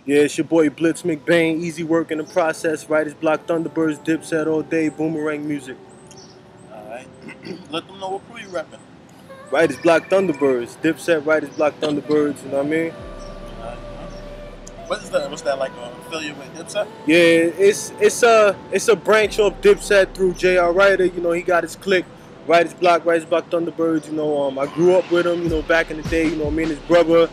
Yeah, it's your boy Blltz McBain. Easy work in the process. Writers Block, Thunderbirds, Dipset all day. Boomerang music. Alright. Let them know what crew you repping. Writers Block, Thunderbirds. Dipset, Writers Block, Thunderbirds. You know what I mean? What's that like an affiliate with Dipset? Yeah, it's a branch of Dipset through J.R. Writer. You know, he got his clique. Writers Block, Thunderbirds. You know, I grew up with him. You know, back in the day. You know, me and his brother,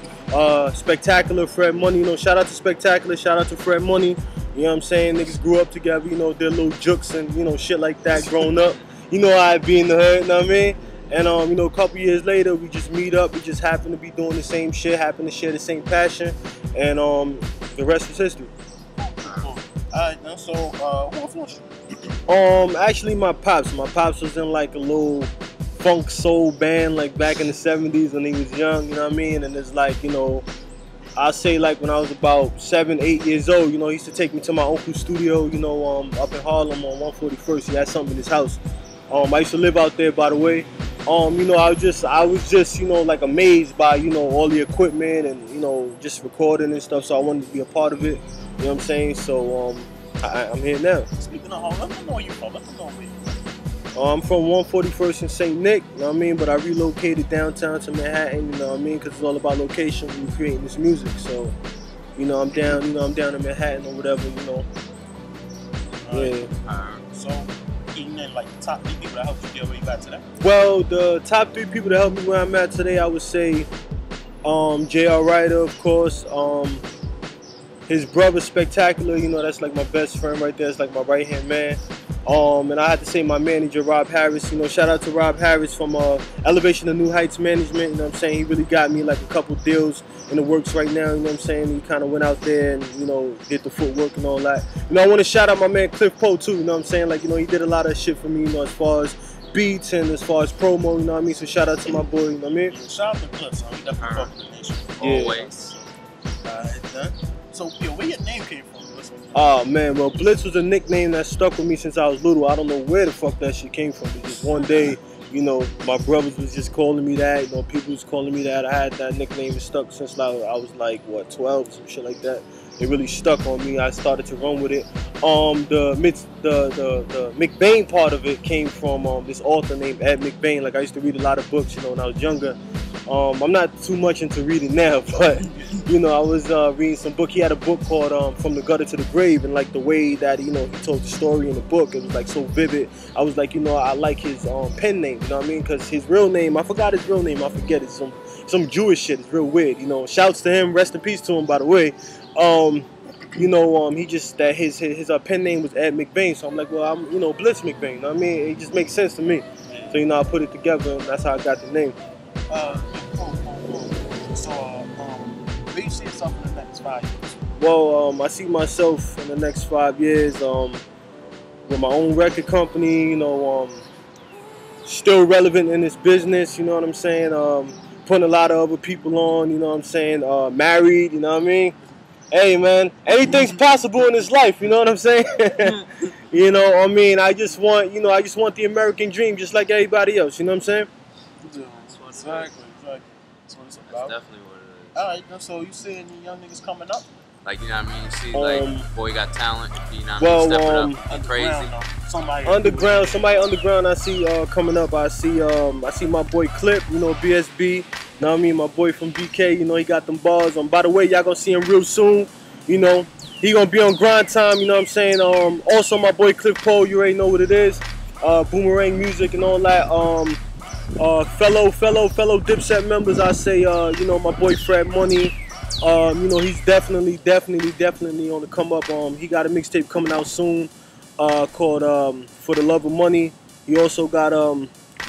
Spectacular, Fred Money. You know, shout out to Spectacular, shout out to Fred Money. You know what I'm saying? Niggas grew up together. You know, did little jokes and shit like that. Growing up, you know how I be in the hood. You know what I mean? And you know, a couple years later, we just meet up. We just happen to be doing the same shit. Happen to share the same passion, and the rest is history. Cool. Alright, now so who influenced you? Actually, my pops was in like a little funk soul band like back in the 70s when he was young, you know what I mean? And it's like, you know, I'll say like when I was about 7, 8 years old, you know, he used to take me to my uncle's studio, you know, up in Harlem on 141st. He had something in his house. I used to live out there, by the way. You know, I was just, you know, like amazed by, you know, all the equipment and, you know, just recording and stuff. So I wanted to be a part of it. You know what I'm saying? So I'm here now. Speaking of home, let them know where you from. Let them know where you from. I'm from 141st in St. Nick, you know what I mean? But I relocated downtown to Manhattan, you know what I mean? Because it's all about location when you're creating this music. So, you know, I'm down in Manhattan or whatever, you know. Yeah. So, can you name like the top 3 people that helped you get where you got today? Well, the top 3 people that helped me where I'm at today, I would say J.R. Writer, of course. His brother, Spectacular, you know, that's like my best friend right there. It's like my right-hand man. And I had to say my manager, Rob Harris. You know, shout out to Rob Harris from Elevation to New Heights Management. You know what I'm saying? He really got me like a couple deals in the works right now. You know what I'm saying? He kind of went out there and, you know, did the footwork and all that. You know, I want to shout out my man Cliff Poe too. You know what I'm saying? Like, you know, he did a lot of shit for me, you know, as far as beats and as far as promo, you know what I mean? So shout out to my boy, you know what I mean? Shout out to Blltz, he definitely fuck with the nation. Yeah. Always. So, yo, where your name came from? Oh man, well, Blltz was a nickname that stuck with me since I was little. I don't know where the fuck that shit came from. But just one day, you know, my brothers was just calling me that. You know, people was calling me that. I had that nickname. It stuck since I was like, what, 12, some shit like that. It really stuck on me. I started to run with it. The McBain part of it came from this author named Ed McBain. Like, I used to read a lot of books, you know, when I was younger. I'm not too much into reading now, but you know, I was reading some book. He had a book called From the Gutter to the Grave, and like the way that, you know, he told the story in the book, it was like so vivid. I was like, you know, I like his pen name, you know what I mean? Because his real name, I forgot his real name. I forget it. Some Jewish shit. It's real weird, you know. Shouts to him. Rest in peace to him, by the way. You know, he just that his pen name was Ed McBain, so I'm like, well, I'm, you know, Blltz McBain. You know what I mean? It just makes sense to me. So, you know, I put it together, and that's how I got the name. Cool. So, where you see yourself in the next 5 years? Well, I see myself in the next 5 years with my own record company, you know, still relevant in this business, you know what I'm saying? Putting a lot of other people on, you know what I'm saying? Married, you know what I mean? Hey, man, anything's possible in this life, you know what I'm saying? You know, I mean, I just want the American dream just like everybody else, you know what I'm saying? Exactly. That's what it's about. That's definitely what it is. Alright, so you see any young niggas coming up? Like, you know what I mean? You see, like, boy got talent, you know what I mean? Step it up, be crazy. Somebody underground I see coming up. I see my boy Clip, you know, BSB. You know what I mean? My boy from BK, you know, he got them bars. By the way, y'all gonna see him real soon. You know, he gonna be on grind time, you know what I'm saying? Also my boy Cliff Poe, you already know what it is. Boomerang music and all that. Fellow Dipset members, I say, you know, my boy Fred Money. You know, he's definitely on the come up. He got a mixtape coming out soon called For the Love of Money. He also got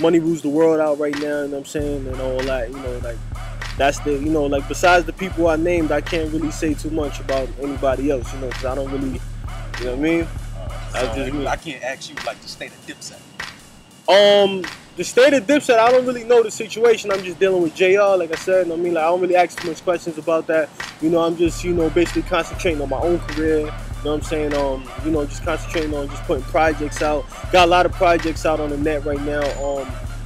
Money Rules the World out right now, you know what I'm saying, and all that, you know, like, that's the, you know, like, besides the people I named, I can't really say too much about anybody else, you know, because I don't really, you know what I mean? I can't ask you, like, the state of Dipset. The state of Dipset, I don't really know the situation. I'm just dealing with JR, like I said. I mean, like, I don't really ask too much questions about that. You know, I'm just, you know, basically concentrating on my own career. You know what I'm saying? You know, just concentrating on just putting projects out. Got a lot of projects out on the net right now.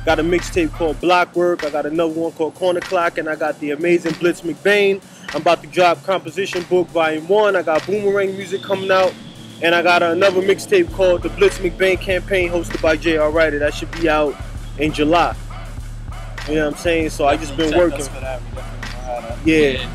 Got a mixtape called Blockwork. I got another one called Corner Clock, and I got the amazing Blltz McBain. I'm about to drop Composition Book Volume 1. I got Boomerang music coming out, and I got another mixtape called the Blltz McBain Campaign, hosted by J.R. Writer. That should be out in July. You know what I'm saying? So I just been working. Yeah.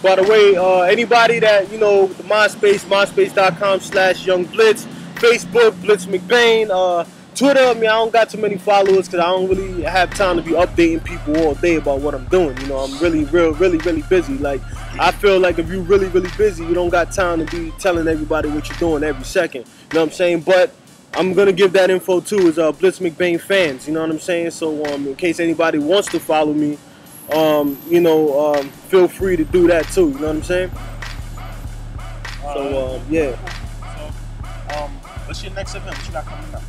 By the way, anybody that, you know, the MySpace, myspace.com/YoungBlitz, Facebook, Blltz McBain, Twitter, I mean, I don't got too many followers because I don't really have time to be updating people all day about what I'm doing. You know, I'm really busy. Like, I feel like if you're really busy, you don't got time to be telling everybody what you're doing every second. You know what I'm saying? But I'm going to give that info too, is Blltz McBain fans. You know what I'm saying? So in case anybody wants to follow me, you know, feel free to do that too. You know what I'm saying? So, yeah. So, what's your next event? What you got coming up?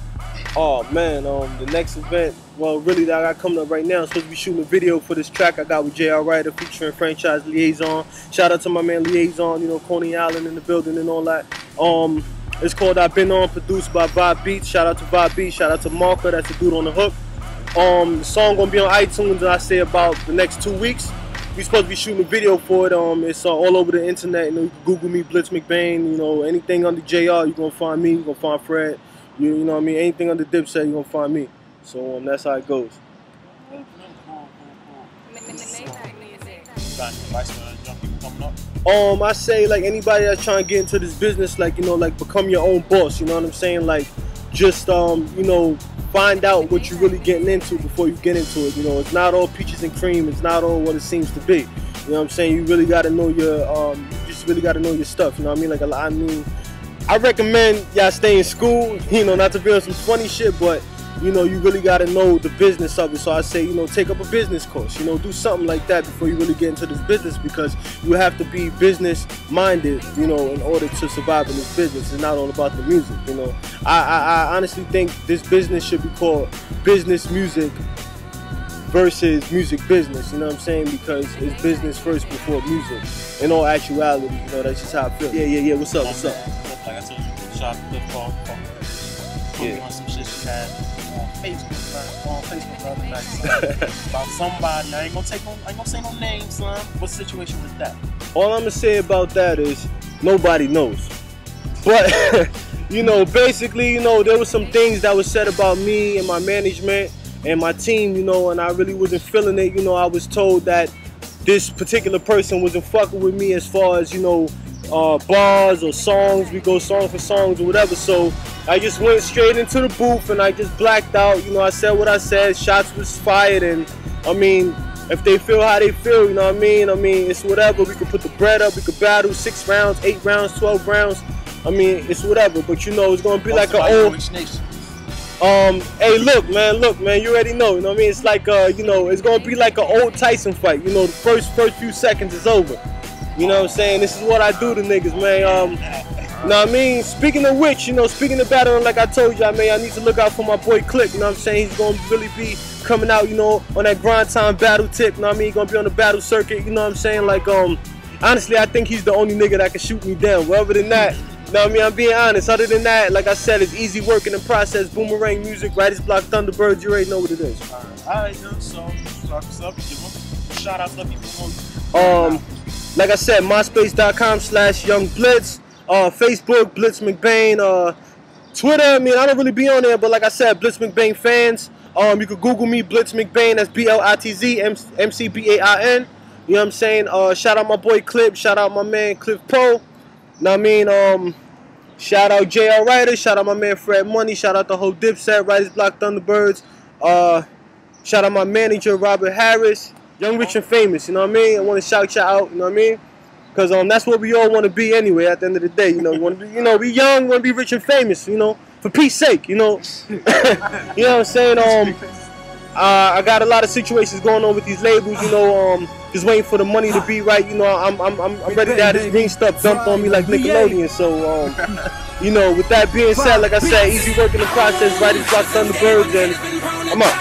Oh man, the next event, well, really that I got coming up right now. I'm supposed to be shooting a video for this track I got with J.R. Writer featuring Franchise Liaison. Shout out to my man Liaison, you know, Coney Island in the building and all that. It's called I've Been On, produced by Blltz. Shout out to Blltz. Shout out to Marker, that's the dude on the hook. The song gonna be on iTunes, and I say about the next 2 weeks. We supposed to be shooting a video for it. It's all over the internet. You know, you can Google me, Blltz McBain. You know, anything under JR, you gonna find me. You gonna find Fred. You know what I mean? Anything under Dipset, you gonna find me. So that's how it goes. I say, like, anybody that's trying to get into this business, like, you know, like, become your own boss. You know what I'm saying? Like, just you know, find out what you're really getting into before you get into it. You know, it's not all peaches and cream. It's not all what it seems to be. You know what I'm saying? You really got to know your, you just really got to know your stuff. You know what I mean? Like, I mean, I recommend y'all stay in school, you know, not to be on some funny shit, but, you know, you really got to know the business of it. So I say, you know, take up a business course, you know, do something like that before you really get into this business, because you have to be business minded, you know, in order to survive in this business. It's not all about the music, you know. I honestly think this business should be called business music versus music business, you know what I'm saying? Because it's business first before music. In all actuality, you know, that's just how I feel. Yeah, what's up, what's up? Like I told you, shot the clip called on some shit she had on Facebook the other night, about somebody. I ain't gonna say no names, son. What situation was that? All I'm gonna say about that is nobody knows. But you know, basically, you know, there was some things that was said about me and my management and my team, you know, and I really wasn't feeling it. You know, I was told that this particular person wasn't fucking with me as far as, you know, bars or songs. We go song for songs or whatever. So I just went straight into the booth and I just blacked out. You know, I said what I said. Shots was fired, and I mean, if they feel how they feel, you know what I mean? I mean, it's whatever. We could put the bread up. We could battle 6 rounds, 8 rounds, 12 rounds. I mean, it's whatever. But you know, it's gonna be like an old. Hey, look, man, you already know, you know what I mean? It's like, you know, it's gonna be like an old Tyson fight. You know, the first few seconds is over. You know what I'm saying? This is what I do to niggas, man. You know what I mean? Speaking of which, you know, speaking of battling, like I told you, I mean, I need to look out for my boy Click, you know what I'm saying? He's gonna really be coming out, you know, on that grind time battle tip, you know what I mean? He's gonna be on the battle circuit, you know what I'm saying? Like, honestly, I think he's the only nigga that can shoot me down. Well, other than that, you know what I mean? I'm being honest. Other than that, like I said, it's easy work in the process. Boomerang music, Writer's Block, Thunderbirds. You already know what it is. All right, so what's up? Shout out to the people. Like I said, myspace.com/YoungBlitz, Facebook, Blltz McBain, Twitter. I mean, I don't really be on there, but like I said, Blltz McBain fans. You could Google me, Blltz McBain. That's BLITZ MCBAIN. You know what I'm saying? Shout out my boy Clip. Shout out my man Cliff Pro. Know what I mean? Shout out J.R. Writer. Shout out my man Fred Money. Shout out the whole Dipset, Writer's Block, Thunderbirds. Shout out my manager Robert Harris. Young, rich, and famous. You know what I mean? I want to shout y'all out. You know what I mean? Because that's what we all want to be anyway. At the end of the day, you know, we want to be, you know, we young, we want to be rich and famous. You know, for peace sake. You know, you know what I'm saying? I got a lot of situations going on with these labels. You know, just waiting for the money to be right. You know, I'm ready to have this green stuff dumped on me like Nickelodeon. So, you know, with that being said, like I said, easy work in the process. Writer's Block, Thunderbirds, and I'm out.